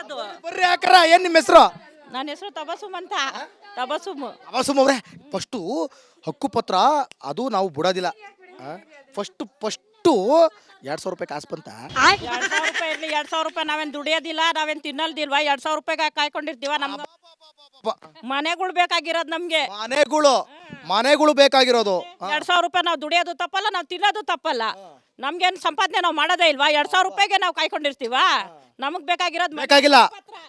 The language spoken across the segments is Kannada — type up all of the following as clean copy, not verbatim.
ಇರೋದು. ಬರ್ರಿ ಯಾಕ್ರ ಏನ್ ನಿಮ್ಮ ಹೆಸರು? ನನ್ನ ಹೆಸರು ತಬಸುಮ್ ಅಂತ. ತಬಸುಮ್ ಅವ್ರೆ ಫಸ್ಟು ಹಕ್ಕುಪತ್ರ ಅದು ನಾವು ಬಿಡೋದಿಲ್ಲ. ಫಸ್ಟು 2,000 ರೂಪಾಯಿ ಕಾಸು ಬಂತ. 2,000 ರೂಪಾಯಿ ಇರ್ಲಿ, 2,000 ರೂಪಾಯಿ ನಾವೇನ್ ದುಡಿಯೋದಿಲ್ಲ, ನಾವೇನ್ ತಿನ್ನಲ್ದಿಲ್ವಾ? 2,000 ರೂಪಾಯಿ ಕಾಯ್ಕೊಂಡಿರ್ತೀವ? ನಮ್ಗೆ ಮನೆಗಳು ಬೇಕಾಗಿರೋದು, ನಮ್ಗೆ ಮನೆಗಳು ಬೇಕಾಗಿರೋದು. 2,000 ರೂಪಾಯಿ ನಾವು ದುಡಿಯೋದು ತಪ್ಪಲ್ಲ, ನಾವು ತಿನ್ನೋದು ತಪ್ಪಲ್ಲ. ನಮ್ಗೇನು ಸಂಪಾದನೆ ನಾವು ಮಾಡೋದೇ ಇಲ್ವಾ? 2,000 ರೂಪಾಯಿಗೆ ನಾವು ಕಾಯ್ಕೊಂಡಿರ್ತೀವ? ನಮಗ್ ಬೇಕಾಗಿರೋದು ಬೇಕಾಗಿಲ್ಲ.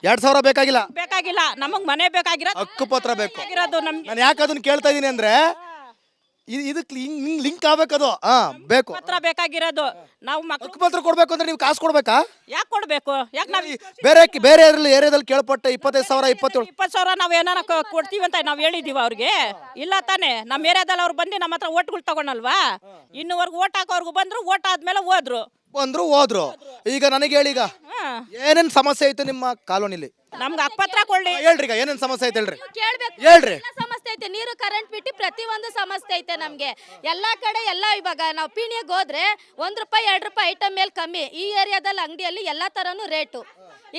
2,000 ಬೇಕಾಗಿಲ್ಲ. ನಮಗ್ ಮನೆ ಬೇಕಾಗಿರೋದು, ಹಕ್ಕುಪತ್ರ ಬೇಕು. ನಮ್ಗೆ ನಾನು ಯಾಕೆ ಅದನ್ನ ಕೇಳ್ತಾ ಇದೀನಿ ಅಂದ್ರೆ ಇದಕ್ಕೆ ಲಿಂಕ್ ಆಗ್ಬೇಕದು. ಬೇಕು ಪತ್ರ ಬೇಕಾಗಿರೋದು. ನಾವು ಹಕ್ಕುಪತ್ರ ಕೊಡ್ಬೇಕು ಅಂದ್ರೆ ನೀವು ಕಾಸು ಕೊಡ್ಬೇಕಾ? ಯಾಕೆ ಕೊಡ್ಬೇಕು? ಯಾಕೆ ನಾವು ಬೇರೆ ಏರಿಯಾದಲ್ಲಿ ಕೇಳ್ಪಟ್ಟೆ 25,000 20,000 ನಾವ್ ಏನಾರ ಕೊಡ್ತೀವಿ ಅಂತ ನಾವ್ ಹೇಳಿದೀವ ಅವ್ರಿಗೆ? ಇಲ್ಲ ತಾನೆ. ನಮ್ಮ ಏರಿಯಾದಲ್ಲಿ ಅವ್ರು ಬಂದು ನಮ್ಮ ಹತ್ರ ಓಟ್ಗಳು ತಗೊಂಡಲ್ವಾ? ಇನ್ನುವರೆಗೂ ಓಟ್ ಹಾಕೋರ್ಗು ಬಂದ್ರು, ಓಟ್ ಆದ್ಮೇಲೆ ಹೋದ್ರು. ಈಗ ನನಗೆ ಹೇಳಿ, ಈಗ ಏನೇನ್ ಸಮಸ್ಯೆ ಐತೆ ನಿಮ್ಮ ಕಾಲೋನಿಲಿ? ನಮ್ಗೆ ಹಕ್ಕುಪತ್ರ ಕೊಡ್ಲಿ. ಹೇಳ್ರಿ, ಈಗ ಏನೇನ್ ಸಮಸ್ಯೆ ಐತೆ ಹೇಳ್ರಿ. ಹೇಳ್ರಿ. ಸಮಸ್ಯೆ ಐತೆ, ನೀರು ಕರೆಂಟ್ ಬಿಟ್ಟು ಪ್ರತಿಯೊಂದು ಸಮಸ್ಯೆ ಐತೆ ನಮ್ಗೆ. ಎಲ್ಲಾ ಕಡೆ ಇವಾಗ ನಾವು ಪೀಣಿಗೆ ಹೋದ್ರೆ ₹1 ₹2 ಐಟಮ್ ಮೇಲೆ ಕಮ್ಮಿ. ಈ ಏರಿಯಾದಲ್ಲಿ ಅಂಗಡಿಯಲ್ಲಿ ಎಲ್ಲಾ ತರನು ರೇಟು.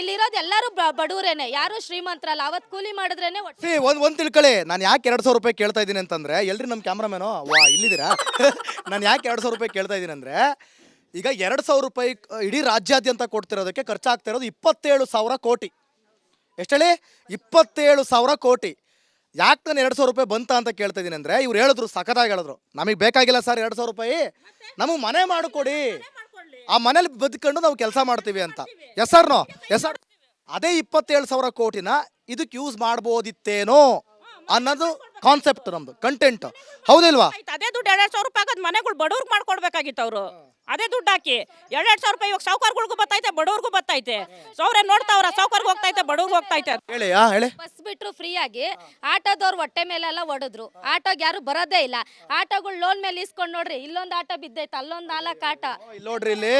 ಇಲ್ಲಿರೋದು ಎಲ್ಲರೂ ಬಡವರೇನೆ, ಯಾರು ಶ್ರೀಮಂತರಲ್ಲ. ಅವತ್ ಕೂಲಿ ಮಾಡಿದ್ರೇನೆ. ಒಂದ್ ತಿಳ್ಕೊಳ್ಳಿ, ನಾನು ಯಾಕೆ 2,000 ರೂಪಾಯಿ ಕೇಳ್ತಾ ಇದೀನಿ ಅಂತಂದ್ರೆ, ಎಲ್ರಿ ನಮ್ ಕ್ಯಾಮ್ರಾಮೇನು ಇಲ್ಲಿದ್ದೀರಾ? ನಾನು ಯಾಕೆ 2,000 ರೂಪಾಯಿ ಕೇಳ್ತಾ ಇದೀನಿ ಅಂದ್ರೆ, ಈಗ 2,000 ರೂಪಾಯಿ ಇಡೀ ರಾಜ್ಯಾದ್ಯಂತ ಕೊಡ್ತಿರೋದಕ್ಕೆ ಖರ್ಚಾಗ್ತಾ ಇರೋದು 27,000 ಕೋಟಿ. ಎಷ್ಟು ಹೇಳಿ? 27,000 ಕೋಟಿ. ಯಾಕೆ ನಾನು 2,000 ರೂಪಾಯಿ ಬಂತ ಅಂತ ಕೇಳ್ತಾ ಇದೀನಿ ಅಂದ್ರೆ, ಇವ್ರು ಹೇಳಿದ್ರು, ಸಖತ್ತಾಗಿ ಹೇಳಿದ್ರು, ನಮಗೆ ಬೇಕಾಗಿಲ್ಲ ಸರ್ 2,000 ರೂಪಾಯಿ, ನಮಗೆ ಮನೆ ಮಾಡಿಕೊಡಿ, ಆ ಮನೇಲಿ ಬದುಕೊಂಡು ನಾವು ಕೆಲಸ ಮಾಡ್ತೀವಿ ಅಂತ. ಎಸ್ ಸರ್ ಅದೇ 27,000 ಕೋಟಿನ ಇದಕ್ಕೆ ಯೂಸ್ ಮಾಡ್ಬೋದಿತ್ತೇನೋ ಅನ್ನೋದು ಕಾನ್ಸೆಪ್ಟ್, ನಮ್ದು ಕಂಟೆಂಟ್. ಹೌದಿಲ್ವಾ? ಅದೇ ದುಡ್ಡು 2,000 ರೂಪಾಯಿ ಆಗೋದು ಮನೆಗಳು ಬಡವ್ರಿಗೆ ಮಾಡ್ಕೊಡ್ಬೇಕಾಗಿತ್ತು ಅವರು. ಅದೇ ದುಡ್ಡು ಹಾಕಿ 2,000 ರೂಪಾಯಿ ಇವಾಗ ಸಾವುಕಾರಗಳಿಗೂ ಬತ್ತೈತೆ, ಬಡವ್ರಿಗೂ ಬತ್ತೈತೆ. ಸೌರೆ ನೋಡ್ತಾವ್ರ, ಸಾವುಕಾರ್ಗೆ ಹೋಗ್ತೈತೆ, ಬಡವ್ರಿಗೆ ಹೋಗ್ತೈತೆ. ಹೇಳಿ. ಬಸ್ ಬಿಟ್ರು ಫ್ರೀ ಆಗಿ ಆಟೋದವ್ರು ಹೊಟ್ಟೆ ಮೇಲೆಲ್ಲ ಹೊಡೆದ್ರು. ಆಟೋಗೆ ಯಾರು ಬರೋದೇ ಇಲ್ಲ. ಆಟೋಗಳು ಲೋನ್ ಮೇಲೆ ಇಸ್ಕೊಂಡ್ ನೋಡ್ರಿ, ಇಲ್ಲೊಂದು ಆಟೋ ಬಿದ್ದೈತೆ, ಅಲ್ಲೊಂದು 4 ಆಟೋ. ಇಲ್ಲಿ ನೋಡ್ರಿ, ಇಲ್ಲಿ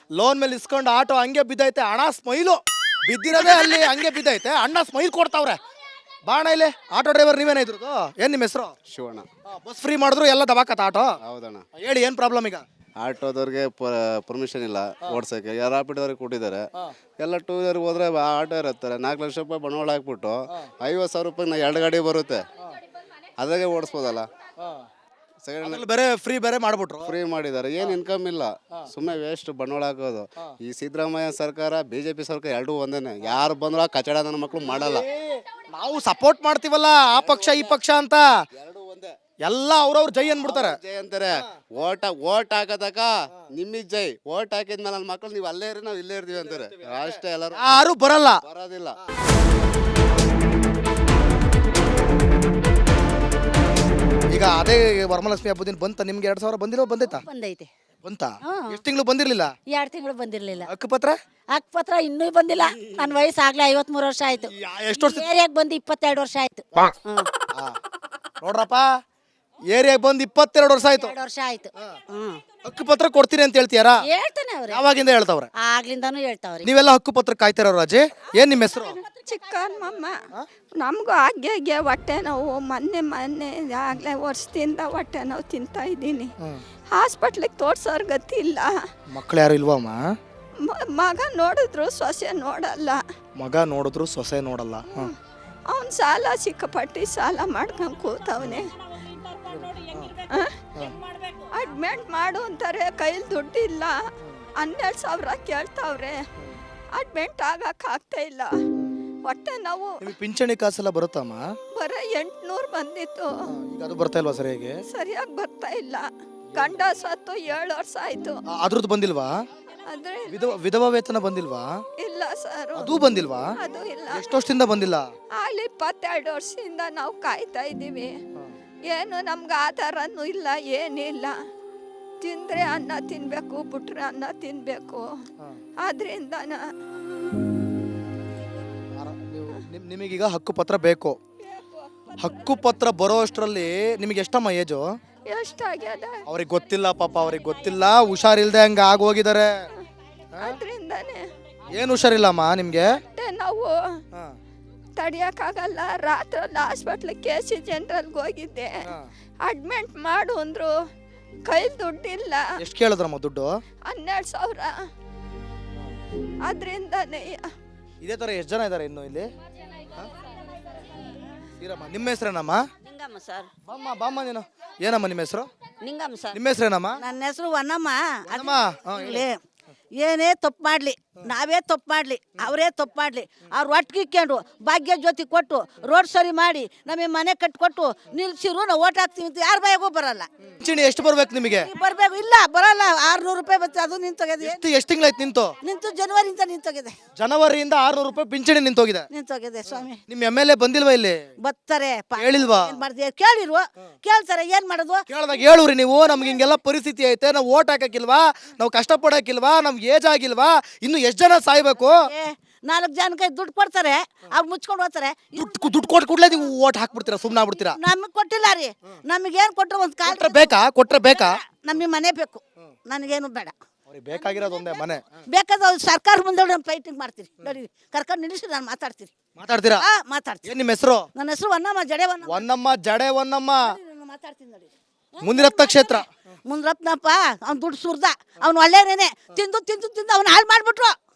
ಲೋನ್ ಮೇಲೆ ಇಸ್ಕೊಂಡು ಆಟೋ ಹಂಗೆ ಬಿದ್ದೈತೆ. ಹಣ ಸ್ಮೈಲು ಬಿದ್ದಿರೋದೇ ಅಲ್ಲಿ ಹಂಗೆ ಬಿದ್ದೈತೆ. ಅಣ್ಣ ಸ್ಮೈಲ್ ಕೊಡ್ತಾವ್ರೆ. ಬಾಣ ಇಲ್ಲಿ ಆಟೋ ಡ್ರೈವರ್ ನೀವೇನ ಇದ್ರದ್ದು? ಏನ್ ನಿಮ್ಮ ಹೆಸರು? ಶಿವಣ್ಣ. ಬಸ್ ಫ್ರೀ ಮಾಡಿದ್ರು, ಎಲ್ಲ ದಬಾಕತ್ತ ಆಟೋ. ಹೌದಣ್ಣ. ಹೇಳಿ, ಏನ್ ಪ್ರಾಬ್ಲಮ್ ಈಗ? ಆಟೋದವ್ರಿಗೆ ಪರ್ಮಿಷನ್ ಇಲ್ಲ ಓಡ್ಸೋಕ್ಕೆ. ರಾಪಿಡೋರಿಗೆ ಕೊಟ್ಟಿದ್ದಾರೆ. ಎಲ್ಲ 2 ವೀಲರ್ ಹೋದ್ರೆ ಆಟೋ ಇರುತ್ತಾರೆ. 4 ಲಕ್ಷ ರೂಪಾಯಿ ಬಂಡವಾಳ ಹಾಕ್ಬಿಟ್ಟು 50,000 ರೂಪಾಯಿ 2 ಗಾಡಿ ಬರುತ್ತೆ, ಅದಾಗೆ ಓಡಿಸ್ಬೋದಲ್ಲ. ಬೇರೆ ಫ್ರೀ ಮಾಡ್ಬಿಟ್ರು. ಫ್ರೀ ಮಾಡಿದ್ದಾರೆ, ಏನು ಇನ್ಕಮ್ ಇಲ್ಲ, ಸುಮ್ಮನೆ ವೇಸ್ಟ್ ಬಂಡವಾಳ ಹಾಕೋದು. ಈ ಸಿದ್ದರಾಮಯ್ಯ ಸರ್ಕಾರ, BJP ಸರ್ಕಾರ ಎರಡೂ ಒಂದೇನೆ. ಯಾರು ಬಂದ್ರು ಕಚಡ ನನ್ನ ಮಕ್ಕಳು ಮಾಡಲ್ಲ. ನಾವು ಸಪೋರ್ಟ್ ಮಾಡ್ತೀವಲ್ಲ, ಆ ಪಕ್ಷ ಈ ಪಕ್ಷ ಅಂತ ಎಲ್ಲ ಅವ್ರವ್ರ ಜೈ ಅನ್ಬಿಡ್ತಾರೆ. ಜೈ ಅಂತಾರೆ. ಓಟ್ ಹಾಕತಕ ನಿಮ್ಮಿಗೆ ಜೈ. ಓಟ್ ಹಾಕಿದ್ಮೇಲೆ ನನ್ನ ಮಕ್ಕಳು ನೀವು ಅಲ್ಲೇ ಇರಿ, ನಾವು ಇಲ್ಲೇ ಇರ್ತೀವಿ ಅಂತಾರೆ. ಅಷ್ಟೇ, ಎಲ್ಲರೂ ಯಾರು ಬರೋದಿಲ್ಲ. ಈಗ ಅದೇ ವರಮಹಾಲಕ್ಷ್ಮಿ ಹಬ್ಬದಿನ ಬಂತ ನಿಮ್ಗೆ 2,000 ಬಂದೈತಾ? ಬಂದೈತೆ. ಬಂತ? ಎಷ್ಟು ತಿಂಗಳು ಬಂದಿರ್ಲಿಲ್ಲ? 2 ತಿಂಗಳು ಬಂದಿರ್ಲಿಲ್ಲ. ಹಕ್ಕುಪತ್ರ ಇನ್ನೂ ಬಂದಿಲ್ಲ. ನನ್ನ ವಯಸ್ಸಾಗ್ಲೇ 53 ವರ್ಷ ಆಯ್ತು. ಎಷ್ಟು ವರ್ಷ? ಏರಿಯಾಗ ಬಂದು 22 ವರ್ಷ ಆಯ್ತು. ನೋಡ್ರಪ್ಪ, ಏರಿಯಾಗ ಬಂದು 22 ವರ್ಷ ಆಯ್ತು. 2 ವರ್ಷ ಆಯ್ತು. ಹಕ್ಕುಪತ್ರ ಕೊಡ್ತೀನಿ ಅಂತ ಹೇಳ್ತೀಯಾರಾ? ಹೇಳ್ತಾನೆ ಅವ್ರೆ. ಯಾವಾಗಿಂದ ಹೇಳ್ತಾವ್ರೆ? ಆಗ್ಲಿಂದಾನು ಹೇಳ್ತಾವ್ರಿ. ನೀವೆಲ್ಲ ಹಕ್ಕುಪತ್ರ ಕಾಯ್ತಾರ ರಾಜೆ? ಏನ್ ನಿಮ್ಮ ಹೆಸರು? ಚಿಕ್ಕಮ್ಮಮ್ಮ. ನಮಗೂ ಹಾಗೆ ಹೊಟ್ಟೆ ನೋವು. ಮೊನ್ನೆ ಆಗ್ಲೇ ವರ್ಷದಿಂದ ಹೊಟ್ಟೆ ನೋವು ತಿಂತಾ ಇದ್ದೀನಿ. ಹಾಸ್ಪಿಟ್ಲಿಗೆ ತೋರ್ಸೋರ್ ಗತಿ ಇಲ್ಲ. ಮಕ್ಳು ಯಾರು ಇಲ್ವಮ್ಮ? ಮಗ ನೋಡಿದ್ರು ಸೊಸೆ ನೋಡಲ್ಲ. ಮಗ ನೋಡಿದ್ರು ಸೊಸೆ ನೋಡಲ್ಲ. ಅವನ್ ಸಾಲ ಸಿಕ್ಕಾಪಟ್ಟಿ ಸಾಲ ಮಾಡ್ಕೊಂಡು ಕೂತವನೆ. ಅಡ್ಮಿಟ್ ಮಾಡು ಅಂತಾರೆ, ಕೈಲಿ ದುಡ್ಡಿಲ್ಲ. 12,000 ಕೇಳ್ತಾವ್ರೆ. ಅಡ್ಮಿಟ್ ಆಗ್ತಾ ಇಲ್ಲ. ಹೊಟ್ಟೆ ನಾವು ಪಿಂಚಣಿ ಕಾಸೆಲ್ಲ ಬರುತ್ತಮ್ಮ? ಬರೀ 800 ಬಂದಿತ್ತು. ಈಗ ಅದು ಬರ್ತಾ ಇಲ್ವಾ ಸರಿಯಾಗಿ? ಸರಿಯಾಗಿ ಬರ್ತಾ ಇಲ್ಲ. ಗಂಡ ಸತ್ತು 7 ವರ್ಷ ಆಯ್ತು. ಅದ್ರದ್ದು ಬಂದಿಲ್ವಾ? ಆದ್ರೆ ವಿಧವಾ ವೇತನ ಬಂದಿಲ್ವಾ? ಇಲ್ಲ ಸರ್, ಅದು ಬಂದಿಲ್ವಾ? ಅದು ಇಲ್ಲ. ಎಷ್ಟು ವರ್ಷದಿಂದ ಬಂದಿಲ್ಲ? ಅಲ್ಲಿ 22 ವರ್ಷದಿಂದ ನಾವು ಕಾಯ್ತಾ ಇದ್ದೀವಿ. ಏನು ನಮ್ಗೆ ಆಧಾರನೂ ಇಲ್ಲ, ಏನಿಲ್ಲ. ತಿಂದ್ರೆ ಅನ್ನ ತಿನ್ಬೇಕು, ಬಿಟ್ರೆ ಅನ್ನ ತಿನ್ಬೇಕು. ಆದ್ರಿಂದ ನಿಮಗೀಗ ಹಕ್ಕುಪತ್ರ ಬೇಕು. ಹಕ್ಕುಪತ್ರ ಬರೋ ಅಷ್ಟರಲ್ಲಿ ನಿಮಗೆ ಎಷ್ಟಮ್ಮ ಏಜು? ಎಷ್ಟಾಗ್ಯದ ಅವ್ರಿಗೆ ಗೊತ್ತಿಲ್ಲ ಪಾಪ, ಅವ್ರಿಗೆ ಗೊತ್ತಿಲ್ಲ. ಹುಷಾರಿಲ್ದೆ ಹಂಗ ಆಗೋಗಿದ್ದಾರೆ. ಅದ್ರಿಂದಾನೆ ಏನು ಹುಷಾರಿಲ್ಲಮ್ಮ ನಿಮ್ಗೆ? ನಾವು ತಡಿಯಕ್ಕಾಗಲ್ಲ. ರಾತ್ರಿ ಹಾಸ್ಪಿಟ್ಲ್ KC ಜನರಲ್ಗೆ ಹೋಗಿದ್ದೆ. ಅಡ್ಮಿಟ್ ಮಾಡು ಅಂದ್ರು, ಕೈ ದುಡ್ಡಿಲ್ಲ. ಎಷ್ಟು ಕೇಳಿದ್ರಮ್ಮ ದುಡ್ಡು? 12,000. ಅದ್ರಿಂದಾನೆ ಇದೇ ಥರ ಎಷ್ಟು ಜನ ಇದ್ದಾರೆ ಇನ್ನು ಇಲ್ಲಿ? ಇರಮ್ಮ, ನಿಮ್ಮ ಹೆಸ್ರೇನಮ್ಮ? ನಿಂಗಮ್ಮ ಸರ್. ಬಾಮ್ಮ ನೀನು. ಏನಮ್ಮ ನಿಮ್ಮ ಹೆಸರು? ನಿಂಗಮ್ಮ ಸರ್. ನಿಮ್ಮ ಹೆಸ್ರೇನಮ್ಮ? ನನ್ನ ಹೆಸರು ವನ್ನಮ್ಮ. ಅಮ್ಮ ಇಲ್ಲಿ ಏನೇ ತಪ್ಪು ಮಾಡಲಿ, ನಾವೇ ತಪ್ಪು ಮಾಡಲಿ, ಅವರೇ ತಪ್ಪು ಮಾಡಲಿ, ಅವ್ರು ಒಟ್ಟಿಗೆ ಇಕ್ಕೊಂಡು ಭಾಗ್ಯ ಜ್ಯೋತಿ ಕೊಟ್ಟು ರೋಡ್ ಸರಿ ಮಾಡಿ ನಮಗೆ ಮನೆ ಕಟ್ಕೊಟ್ಟು ನಿಲ್ಸಿರು ನಾವು ಓಟ್ ಹಾಕ್ತೀವಿ ಅಂತ ಯಾರ ಬಾಯಿಗೂ ಬರಲ್ಲ. ಪಿಂಚಣಿ ಎಷ್ಟು ಬರ್ಬೇಕು ನಿಮಗೆ? ಬರ್ಬೇಕು. ಇಲ್ಲ ಬರಲ್ಲ. 600 ರೂಪಾಯಿ ಬರ್ತದೆ. ಅದು ನಿಂತೋಗಿದೆ. ಎಷ್ಟು ತಿಂಗಳಾಯ್ತು ನಿಂತು ಜನವರಿಯಿಂದ ನಿಂತೋಗಿದೆ. ಜನವರಿಯಿಂದ 600 ರೂಪಾಯಿ ಪಿಂಚಣಿ ನಿಂತೋಗಿದೆ. ನಿಂತೋಗಿದೆ ಸ್ವಾಮಿ. ನಿಮ್ಮ MLA ಬಂದಿಲ್ವಾ ಇಲ್ಲಿ? ಬರ್ತಾರೆ. ಹೇಳಿಲ್ವಾ? ಏನ್ ಮಾಡ್ತೀವಿ? ಕೇಳಿರು, ಕೇಳ್ತಾರೆ. ಏನ್ ಮಾಡೋದು? ಕೇಳಿದಾಗ ಹೇಳುವ್ರಿ ನೀವು, ನಮ್ಗೆ ಹಿಂಗೆಲ್ಲ ಪರಿಸ್ಥಿತಿ ಐತೆ, ನಾವು ಓಟ್ ಹಾಕಕ್ಕಿಲ್ವಾ, ನಾವು ಕಷ್ಟಪಡಕ್ಕಿಲ್ವಾ, ನಮ್ಗೆ ಏಜ್ ಆಗಿಲ್ವಾ, ಇನ್ನು ಎಷ್ಟು ಜನ ಸಾಯ್ಬೇಕು? 4 ಜನಕ್ಕೆ ದುಡ್ಡು ಕೊಡ್ತಾರೆ, ಅವ್ರು ಮುಚ್ಕೊಂಡು ಹೋಗ್ತಾರೆ. ದುಡ್ಡು ಕೊಟ್ಟು ಕೂಡಲೇ ನೀವು ಓಟ್ ಹಾಕ್ಬಿಡ್ತೀರಾ, ಸುಮ್ಮನೆ ಆಗ್ಬಿಡ್ತೀರಾ? ನಮಗೆ ಕೊಟ್ಟಿಲ್ಲ ರೀ. ನಮಗೇನು ಕೊಟ್ಟರು ಒಂದು ಕಾಲ ಕೊಟ್ರೆ ಬೇಕಾ? ನಮಗೆ ಮನೆ ಬೇಕು, ನನಗೇನು ಬೇಡ. ಅವ್ರಿಗೆ ಬೇಕಾಗಿರೋದು ಒಂದೇ ಮನೆ. ಬೇಕಾದ್ರೆ ಅವ್ರು ಸರ್ಕಾರ ಮುಂದೆ ನಾನು ಫೈಟಿಂಗ್ ಮಾಡ್ತೀರಿ. ನೋಡಿ ಕರ್ಕೊಂಡು ನಿಲ್ಲಿಸಿ ನಾನು ಮಾತಾಡ್ತೀನಿ. ಮಾತಾಡ್ತೀರಾ? ಮಾತಾಡ್ತೀನಿ. ಏನ್ ನಿಮ್ಮ ಹೆಸರು? ನನ್ನ ಹೆಸರು ವನ್ನಮ್ಮ, ಜಡೆ ವನ್ನಮ್ಮ, ಜಡೆ ವನ್ನಮ್ಮ. ಮಾತಾಡ್ತೀನಿ ನೋಡಿ. ಮುಂದಿರತ್ತ ಕ್ಷೇತ್ರ ಮುಂದ್ರತ್ನಪ್ಪ ಅವ್ನು ದುಡ್ಡು ಸುರ್ದ, ಅವ್ನು ಒಳ್ಳೆಯನೇನೆ. ತಿಂದು ತಿಂದು ತಿಂದು ಅವ್ನು ಹಾಳು ಮಾಡ್ಬಿಟ್ರು.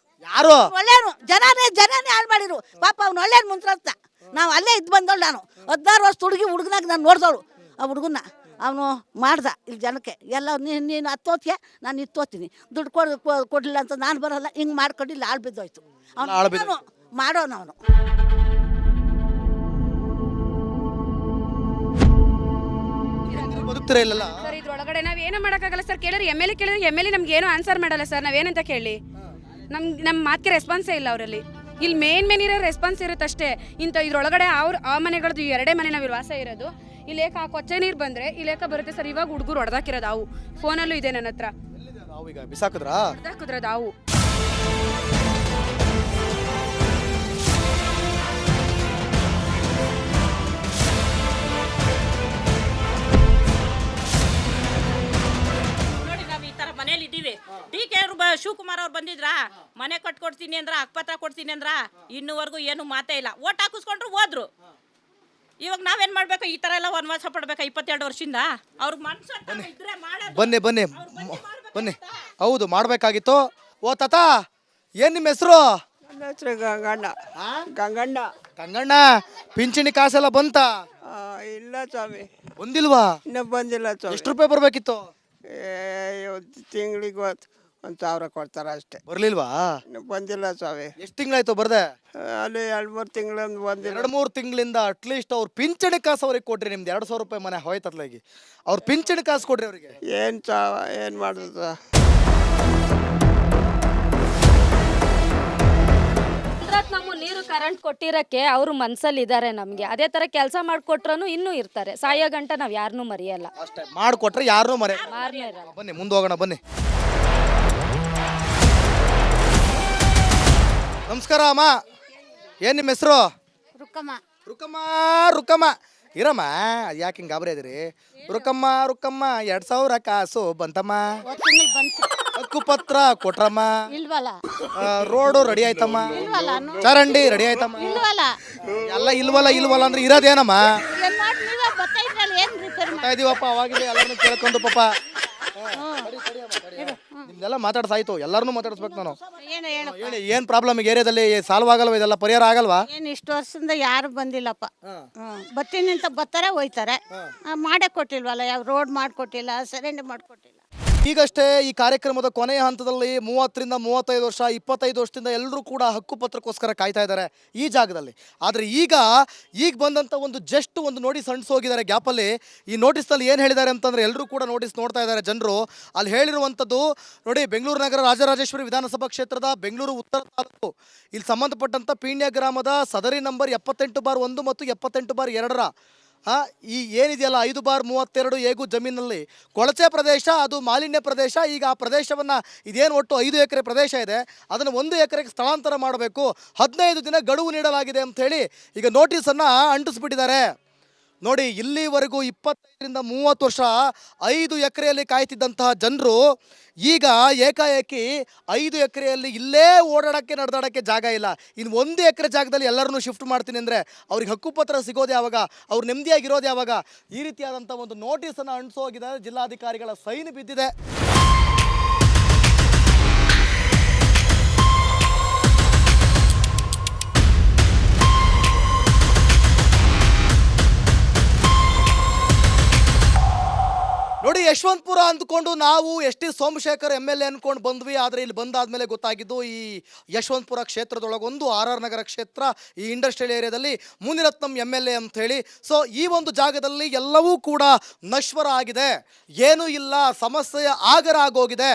ಯಾರು? ಒಳ್ಳೆಯನು. ಜನನೇ ಹಾಳು ಮಾಡಿರು. ಪಾಪ ಅವ್ನು ಒಳ್ಳೆಯನು ಮುಂದ್ರತ್ನ. ನಾವು ಅಲ್ಲೇ ಇದ್ದು ಬಂದವಳು. ನಾನು 16 ವರ್ಷ ಹುಡುಗನಾಗ ನಾನು ನೋಡ್ದವಳು ಆ ಹುಡುಗನ್ನ. ಅವನು ಮಾಡ್ದ ಇಲ್ಲಿ ಜನಕ್ಕೆ ಎಲ್ಲ. ನೀನು ಹತ್ತೋತಿಯ, ನಾನು ಇತ್ತೋತೀನಿ. ದುಡ್ಡು ಕೊಡಲಿಲ್ಲ ಅಂತ ನಾನು ಬರಲ್ಲ. ಹಿಂಗೆ ಮಾಡ್ಕೊಂಡಿಲ್ಲ, ಆಳು ಬಿದ್ದೋಯ್ತು. ಅವನು ಮಾಡೋನು. ಅವನು ಬದುಕ್ತಿರ ಇಲ್ಲ ಸರ್. ಇದ್ರೊಳಗಡೆ ನಾವ್ ಏನು ಮಾಡೋಕ್ಕಾಗಲ್ಲ ಸರ್. ಕೇಳಿದ್ರೆ MLA ಕೇಳಿದ್ರೆ MLA ನಮ್ಗೆ ಏನು ಆನ್ಸರ್ ಮಾಡಲ್ಲ ಸರ್. ನಾವೇನಂತ ಕೇಳಿ? ನಮ್ಮ ಮಾತಿಗೆ ರೆಸ್ಪಾನ್ಸೇ ಇಲ್ಲ ಅವರಲ್ಲಿ. ಇಲ್ಲಿ ಮೇನ್ ಇರೋ ರೆಸ್ಪಾನ್ಸ್ ಇರುತ್ತೆ ಅಷ್ಟೇ. ಇದ್ರೊಳಗಡೆ ಆ ಮನೆಗಳದ್ದು 2 ಮನೆ ನಾವು ವಾಸ ಇರೋದು. ಇಲ್ಲೇಕ ಕೊಚ್ಚೆ ನೀರು ಬಂದ್ರೆ ಇಲ್ಲೇಕ ಬರುತ್ತೆ ಸರ್. ಇವಾಗ ಹುಡುಗರು ಹೊಡೆದಾಕಿರೋದು ಅವು. ಫೋನಲ್ಲೂ ಇದೆ ನನ್ನ ಹತ್ರ. ಹೊಡೆದಾಕಿದ್ರದು ಅವು. ಮನೇಲಿ ಇದ್ದೀವಿ. DK ಶಿವಕುಮಾರ್ ಅವ್ರು ಬಂದಿದ್ರಾ, ಮನೆ ಕಟ್ಕೊಡ್ತೀನಿ ಅಂದ್ರ, ಅಕ್ಪತ್ರ ಕೊಡ್ತೀನಿ ಅಂದ್ರ, ಇನ್ನೂವರೆಗೂ ಏನು ಮಾತೇ ಇಲ್ಲ. ಓಟ್ ಹಾಕಿಸ್ಕೊಂಡ್ರು ಹೋದ್ರು. ಇವಾಗ ನಾವೇನ್ ಮಾಡ್ಬೇಕು? ಈ ತರ ಎಲ್ಲ ವನವಾಸ ಪಡ್ಬೇಕಾ 22 ವರ್ಷದಿಂದ? ಅವ್ರಿಗೆ ಮನ್ಸು ಇದ್ರೆ ಬನ್ನಿ ಬನ್ನಿ ಬನ್ನಿ. ಹೌದು, ಮಾಡ್ಬೇಕಾಗಿತ್ತು. ಓ ತಾತ, ಏನ್ ನಿಮ್ಮ ಹೆಸರು? ಗಂಗಣ್ಣ. ಪಿಂಚಣಿ ಕಾಸೆಲ್ಲ ಬಂತ? ಇಲ್ಲ ಸ್ವಾಮಿ, ಬಂದಿಲ್ವಾ? ಇನ್ನೂ ಬಂದಿಲ್ಲ ಸ್ವಾಮಿ. ಎಷ್ಟು ರೂಪಾಯಿ ಬರ್ಬೇಕಿತ್ತು? ತಿಂಗಳಿಗೆ 1,000 ಕೊಡ್ತಾರ ಅಷ್ಟೇ. ಬರ್ಲಿಲ್ವಾ? ಇನ್ನೂ ಬಂದಿಲ್ಲ ಸ್ವಾಮಿ. ಎಷ್ಟು ತಿಂಗಳಾಯ್ತು ಬರ್ದೆ? ಅಲ್ಲಿ 2-3 ತಿಂಗಳ ಬಂದಿಲ್ಲ. 2-3 ತಿಂಗಳಿಂದ ಅಟ್ಲೀಸ್ಟ್ ಅವ್ರು ಪಿಂಚಣಿ ಕಾಸು ಅವ್ರಿಗೆ ಕೊಡ್ರಿ. ನಿಮ್ದು 200 ರೂಪಾಯಿ ಮನೆ ಹೋಯ್ತತ್ಲಾಗಿ. ಅವ್ರು ಪಿಂಚಣಿ ಕಾಸು ಕೊಡ್ರಿ ಅವ್ರಿಗೆ. ಏನು ಮಾಡೋದು? ನಮ್ಮ ನೀರು ಕರೆಂಟ್ ಕೊಟ್ಟಿರಕ್ಕೆ ಅವರು ಮನ್ಸಲ್ಲಿ ಇದ್ದಾರೆ ನಮಗೆ. ಅದೇ ತರ ಕೆಲಸ ಮಾಡಿಕೊಟ್ರು ಇನ್ನೂ ಇರ್ತಾರೆ. ಸಾಯೋ ಗಂಟ ನಾವು ಯಾರನ್ನೂ ಮರೆಯಲ್ಲ. ಅಷ್ಟೇ, ಮಾಡಿಕೊಟ್ರೆ ಯಾರನ್ನೂ ಮರೆಯಲ್ಲ. ಬನ್ನಿ ಮುಂದೆ ಹೋಗೋಣ ಬನ್ನಿ. ನಮಸ್ಕಾರ ಅಮ್ಮ, ಏನ್ ನಿಮ್ಮ ಹೆಸರು? ರುಕ್ಕಮ್ಮ. ಇರಮ್ಮ, ಯಾಕೆ ಹಿಂಗೆ ಗಾಬರಿ ಅದಿರಿ? ರುಕ್ಕಮ್ಮ 2000 ಕಾಸು ಬಂತಮ್ಮ. ಹಕ್ಕುಪತ್ರ ಕೊಟ್ರಮ್ಮ. ರೋಡು ರೆಡಿ ಆಯ್ತಮ್ಮ. ಚರಂಡಿ ರೆಡಿ ಆಯ್ತಮ್ಮ. ಎಲ್ಲ ಇಲ್ವಲ್ಲ ಅಂದ್ರೆ ಇರೋದೇನಮ್ಮ? ಬರ್ತಾ ಇದೀವಪ್ಪ, ಅವಾಗಿಂದ ಎಲ್ಲರನ್ನು ಕೇಳ್ಕೊಂಡು ಪಾಪ. ನಿಮ್ದೆಲ್ಲ ಮಾತಾಡ್ಸಾಯ್ತು, ಎಲ್ಲರನ್ನೂ ಮಾತಾಡಿಸ್ಬೇಕು ನಾನು. ಹೇಳಿ, ಏನ್ ಪ್ರಾಬ್ಲಮ್ ಏರಿಯಾದಲ್ಲಿ? ಸಾಲ್ವ್ ಆಗಲ್ವಾ? ಇದೆಲ್ಲ ಪರಿಹಾರ ಆಗಲ್ವಾ? ಏನು ಇಷ್ಟು ವರ್ಷದಿಂದ ಯಾರು ಬಂದಿಲ್ಲಪ್ಪ. ಬರ್ತೀನಿ ಅಂತ ಬರ್ತಾರೆ, ಹೋಯ್ತಾರೆ. ಮಾಡೇ ಕೊಟ್ಟಿಲ್ವಲ್ಲ. ಯಾವ ರೋಡ್ ಮಾಡಿಕೊಟ್ಟಿಲ್ಲ, ಚರಂಡಿ ಮಾಡಿಕೊಟ್ಟಿಲ್ಲ. ಈಗಷ್ಟೇ ಈ ಕಾರ್ಯಕ್ರಮದ ಕೊನೆಯ ಹಂತದಲ್ಲಿ 30ರಿಂದ 35 ವರ್ಷ, 25 ವರ್ಷದಿಂದ ಎಲ್ಲರೂ ಕೂಡ ಹಕ್ಕುಪತ್ರಕ್ಕೋಸ್ಕರ ಕಾಯ್ತಾ ಇದ್ದಾರೆ ಈ ಜಾಗದಲ್ಲಿ. ಆದರೆ ಈಗ ಬಂದಂಥ ಒಂದು ನೋಟಿಸ್ ಅಂಟಿಸೋಗಿದ್ದಾರೆ ಗ್ಯಾಪಲ್ಲಿ. ಈ ನೋಟಿಸ್ನಲ್ಲಿ ಏನು ಹೇಳಿದ್ದಾರೆ ಅಂತಂದರೆ, ಎಲ್ಲರೂ ಕೂಡ ನೋಟಿಸ್ ನೋಡ್ತಾ ಇದ್ದಾರೆ ಜನರು. ಅಲ್ಲಿ ಹೇಳಿರುವಂಥದ್ದು ನೋಡಿ, ಬೆಂಗಳೂರು ನಗರ ರಾಜರಾಜೇಶ್ವರಿ ವಿಧಾನಸಭಾ ಕ್ಷೇತ್ರದ ಬೆಂಗಳೂರು ಉತ್ತರ ತಾಲೂಕು ಇಲ್ಲಿ ಸಂಬಂಧಪಟ್ಟಂಥ ಪೀಣ್ಯ ಗ್ರಾಮದ ಸದರಿ ನಂಬರ್ 78/1 ಮತ್ತು 78/2 ಈ ಏನಿದೆಯಲ್ಲ 5/32 ಏಗು ಜಮೀನಲ್ಲಿ ಕೊಳಚೆ ಪ್ರದೇಶ, ಅದು ಮಾಲಿನ್ಯ ಪ್ರದೇಶ. ಈಗ ಆ ಪ್ರದೇಶವನ್ನು ಇದೇನು ಒಟ್ಟು 5 ಎಕರೆ ಪ್ರದೇಶ ಇದೆ, ಅದನ್ನು 1 ಎಕರೆಗೆ ಸ್ಥಳಾಂತರ ಮಾಡಬೇಕು. 15 ದಿನ ಗಡುವು ನೀಡಲಾಗಿದೆ ಅಂಥೇಳಿ ಈಗ ನೋಟಿಸನ್ನು ಅಂಟಿಸ್ಬಿಟ್ಟಿದ್ದಾರೆ. ನೋಡಿ, ಇಲ್ಲಿವರೆಗೂ 25ರಿಂದ 30 ವರ್ಷ 5 ಎಕರೆಯಲ್ಲಿ ಕಾಯ್ತಿದ್ದಂತಹ ಜನರು ಈಗ ಏಕಾಏಕಿ 5 ಎಕರೆಯಲ್ಲಿ ಇಲ್ಲೇ ನಡೆದಾಡೋಕ್ಕೆ ಜಾಗ ಇಲ್ಲ. ಇನ್ನು 1 ಎಕರೆ ಜಾಗದಲ್ಲಿ ಎಲ್ಲರನ್ನೂ ಶಿಫ್ಟ್ ಮಾಡ್ತೀನಿ ಅಂದರೆ ಅವ್ರಿಗೆ ಹಕ್ಕುಪತ್ರ ಸಿಗೋದು ಯಾವಾಗ? ಅವ್ರು ನೆಮ್ಮದಿಯಾಗಿರೋದು ಯಾವಾಗ? ಈ ರೀತಿಯಾದಂಥ ಒಂದು ನೋಟಿಸನ್ನು ಅಂಟಿಸೋಗಿದ್ದಾರೆ. ಜಿಲ್ಲಾಧಿಕಾರಿಗಳ ಸೈನ್ ಬಿದ್ದಿದೆ. ಯಶವಂತಪುರ ಅಂದ್ಕೊಂಡು ನಾವು ಎಸ್ ಟಿ ಸೋಮಶೇಖರ್ MLA ಅನ್ಕೊಂಡು ಬಂದ್ವಿ. ಆದರೆ ಇಲ್ಲಿ ಬಂದಾದ್ಮೇಲೆ ಗೊತ್ತಾಗಿದ್ದು ಈ ಯಶವಂತಪುರ ಕ್ಷೇತ್ರದೊಳಗೊಂದು RR ನಗರ ಕ್ಷೇತ್ರ, ಈ ಇಂಡಸ್ಟ್ರಿಯಲ್ ಏರಿಯಾದಲ್ಲಿ ಮುನಿರತ್ನಂ MLA ಅಂತ ಹೇಳಿ. ಸೊ ಈ ಒಂದು ಜಾಗದಲ್ಲಿ ಎಲ್ಲವೂ ಕೂಡ ನಶ್ವರ ಆಗಿದೆ, ಏನೂ ಇಲ್ಲ, ಸಮಸ್ಯೆಯ ಆಗರ ಆಗೋಗಿದೆ.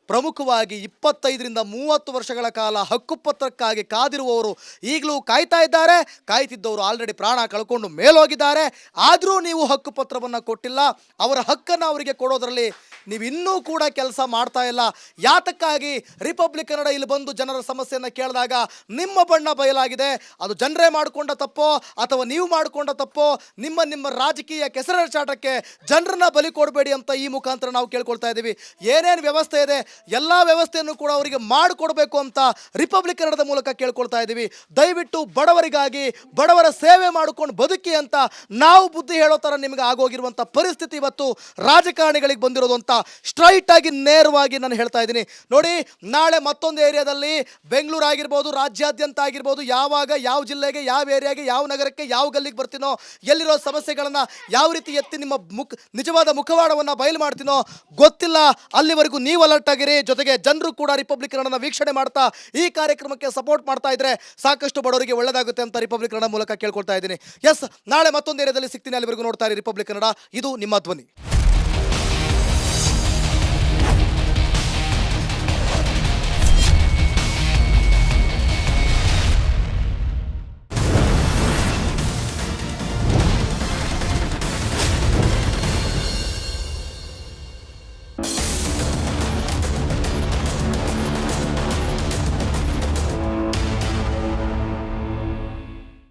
ಪ್ರಮುಖವಾಗಿ 25ರಿಂದ 30 ವರ್ಷಗಳ ಕಾಲ ಹಕ್ಕುಪತ್ರಕ್ಕಾಗಿ ಕಾದಿರುವವರು ಈಗಲೂ ಕಾಯ್ತಾ ಇದ್ದಾರೆ. ಕಾಯ್ತಿದ್ದವರು ಆಲ್ರೆಡಿ ಪ್ರಾಣ ಕಳ್ಕೊಂಡು ಮೇಲೋಗಿದ್ದಾರೆ. ಆದರೂ ನೀವು ಹಕ್ಕುಪತ್ರವನ್ನು ಕೊಟ್ಟಿಲ್ಲ. ಅವರ ಹಕ್ಕನ್ನು ಅವರಿಗೆ ಕೊಡೋದರಲ್ಲಿ ನೀವು ಇನ್ನೂ ಕೂಡ ಕೆಲಸ ಮಾಡ್ತಾ ಇಲ್ಲ. ಯಾತಕ್ಕಾಗಿ ರಿಪಬ್ಲಿಕ್ ಕನ್ನಡ ಇಲ್ಲಿ ಬಂದು ಜನರ ಸಮಸ್ಯೆಯನ್ನು ಕೇಳಿದಾಗ ನಿಮ್ಮ ಬಣ್ಣ ಬಯಲಾಗಿದೆ. ಅದು ಜನರೇ ಮಾಡಿಕೊಂಡ ತಪ್ಪೋ ಅಥವಾ ನೀವು ಮಾಡಿಕೊಂಡ ತಪ್ಪೋ, ನಿಮ್ಮ ರಾಜಕೀಯ ಕೆಸರಾಚಾಟಕ್ಕೆ ಜನರನ್ನ ಬಲಿ ಕೊಡಬೇಡಿ ಅಂತ ಈ ಮುಖಾಂತರ ನಾವು ಕೇಳ್ಕೊಳ್ತಾ ಇದ್ದೀವಿ. ಏನೇನು ವ್ಯವಸ್ಥೆ ಇದೆ ಎಲ್ಲ ವ್ಯವಸ್ಥೆಯನ್ನು ಕೂಡ ಅವರಿಗೆ ಮಾಡಿಕೊಡ್ಬೇಕು ಅಂತ ರಿಪಬ್ಲಿಕ್ ಕನ್ನಡದ ಮೂಲಕ ಕೇಳ್ಕೊಳ್ತಾ ಇದ್ದೀವಿ. ದಯವಿಟ್ಟು ಬಡವರಿಗಾಗಿ ಬಡವರ ಸೇವೆ ಮಾಡಿಕೊಂಡು ಬದುಕಿ ಅಂತ ನಾವು ಬುದ್ಧಿ ಹೇಳೋ ಥರ ನಿಮಗೆ ಆಗೋಗಿರುವಂಥ ಪರಿಸ್ಥಿತಿ ಇವತ್ತು ರಾಜಕಾರಣಿಗಳಿಗೆ ಬಂದಿರೋದು ಅಂತ ಸ್ಟ್ರೈಟ್ ಆಗಿ ನೇರವಾಗಿ ನಾನು ಹೇಳ್ತಾ ಇದ್ದೀನಿ. ನೋಡಿ, ನಾಳೆ ಮತ್ತೊಂದು ಏರಿಯಾದಲ್ಲಿ ಬೆಂಗಳೂರು ಆಗಿರ್ಬೋದು, ರಾಜ್ಯಾದ್ಯಂತ ಆಗಿರ್ಬೋದು, ಯಾವಾಗ ಯಾವ ಜಿಲ್ಲೆಗೆ, ಯಾವ ಏರಿಯಾಗೆ, ಯಾವ ನಗರಕ್ಕೆ, ಯಾವ ಗಲ್ಲಿಗೆ ಬರ್ತೀನೋ, ಎಲ್ಲಿರೋ ಸಮಸ್ಯೆಗಳನ್ನು ಯಾವ ರೀತಿ ಎತ್ತಿ ನಿಮ್ಮ ನಿಜವಾದ ಮುಖವಾಡವನ್ನು ಬಯಲು ಮಾಡ್ತೀನೋ ಗೊತ್ತಿಲ್ಲ. ಅಲ್ಲಿವರೆಗೂ ನೀವು ಅಲರ್ಟ್ ಆಗಿರಿ. ಜೊತೆಗೆ ಜನರು ಕೂಡ ರಿಪಬ್ಲಿಕ್ ಕನ್ನಡನ ವೀಕ್ಷಣೆ ಮಾಡ್ತಾ ಈ ಕಾರ್ಯಕ್ರಮಕ್ಕೆ ಸಪೋರ್ಟ್ ಮಾಡ್ತಾ ಇದ್ರೆ ಸಾಕಷ್ಟು ಬಡವರಿಗೆ ಒಳ್ಳೆದಾಗುತ್ತೆ ಅಂತ ರಿಪಬ್ಲಿಕ್ ಕನ್ನಡ ಮೂಲಕ ಕೇಳ್ಕೊಳ್ತಾ ಇದ್ದೀನಿ. ಎಸ್, ನಾಳೆ ಮತ್ತೊಂದು ಏರಿಯಾದಲ್ಲಿ ಸಿಗ್ತೀನಿ. ಅಲ್ಲಿವರೆಗೂ ನೋಡ್ತಾ ಇರಿ ರಿಪಬ್ಲಿಕ್ ಕನ್ನಡ. ಇದು ನಿಮ್ಮ ಧ್ವನಿ.